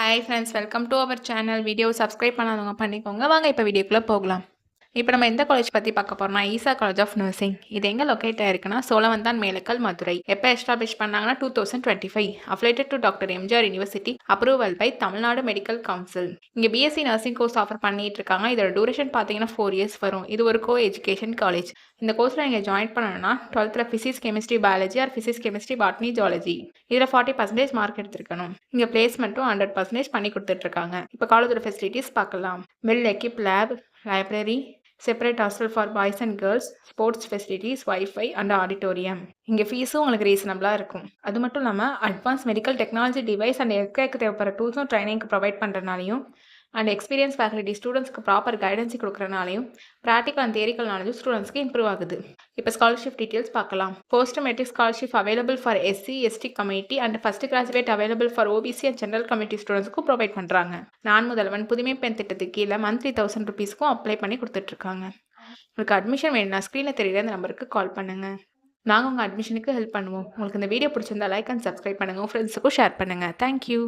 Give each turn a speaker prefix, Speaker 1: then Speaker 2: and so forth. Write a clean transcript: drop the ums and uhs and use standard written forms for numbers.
Speaker 1: Hi friends, welcome to our channel. Video subscribe பண்ணாதவங்க பண்ணிக்கோங்க. வாங்க இப்போ வீடியோக்குள்ளே போகலாம். இப்போ நம்ம எந்த காலேஜ் பற்றி பார்க்க போகிறோம்னா ஈசா காலேஜ் ஆஃப் நர்சிங். இது எங்கே லொக்கேட் ஆயிருக்குன்னா சோழவந்தான் மேலக்கல், மதுரை. எப்போ எஸ்டாப்ளிஷ் பண்ணாங்கன்னா 2025. Affiliated to doctor MGR university. Approval by Tamil Nadu medical council. இங்கே பிஎஸ்சி நர்சிங் கோர்ஸ் ஆஃபர் பண்ணிட்டு இருக்காங்க. இதோட டூரேஷன் பார்த்தீங்கன்னா 4 இயர்ஸ் வரும். இது ஒரு கோ எஜுகேஷன் காலேஜ். இந்த கோர்ஸில் நீங்கள் ஜாயின் பண்ணணும்னா 12th physics, chemistry, biology R physics, chemistry, botany, zoology இதில் 40% மார்க் எடுத்திருக்கணும். இங்கே பிளேஸ்மெண்ட்டும் 100% பண்ணி கொடுத்துட்ருக்காங்க. இப்போ காலேஜோட ஃபெசிலிட்டிஸ் பார்க்கலாம். Well equip lab, library, separate hostel for boys and girls, sports facilities, wifi and auditorium. இங்கே ஃபீஸும் உங்களுக்கு ரீசனபிளாக இருக்கும். அது மட்டும் இல்லாமல் advance medical technology device and எக்கேக்கு தேவைப்படுற டூல்ஸும் ட்ரைனிங்க்கு ப்ரொவைட் பண்ணுறனாலையும் அண்ட் எக்ஸ்பீரியன்ஸ் ஃபேக்கல்ட்டி ஸ்டூடெண்ட்ஸ்க்கு ப்ராப்பர் கைடன்ஸ் கொடுக்குறனாலையும் ப்ராக்டிக்கல் அண்ட் தியரிக்கல் நாலேஜும் ஸ்டூடெண்ட்ஸ்க்கு இம்ப்ரூவ் ஆகுது. இப்போ ஸ்காலர்ஷிப் டீட்டெயில்ஸ் பார்க்கலாம். Post matric scholarship available for SC, ST community and first graduate available for OBC and general community ஸ்டூடெண்ட்ஸ்க்கும் provide பண்ணுறாங்க. நான் முதல்வன் புதுமை பெண் திட்டத்துக்கு கீழே மந்த்லி 1000 ருபீஸ்க்கும் அப்ளை பண்ணி கொடுத்துட்ருக்காங்க. உங்களுக்கு அட்மிஷன் வேணும்னா ஸ்க்ரீனில் தெரியுற இந்த நம்பருக்கு கால் பண்ணுங்கள். நாங்கள் உங்கள் அட்மிஷனுக்கு ஹெல்ப் பண்ணுவோம். உங்களுக்கு இந்த வீடியோ பிடிச்சிருந்தா லைக் அண்ட் சப்ஸ்கிரைப் பண்ணுங்கள். உங்கள் ஃப்ரெண்ட்ஸுக்கும் ஷேர் பண்ணுங்கள். தேங்க்யூ.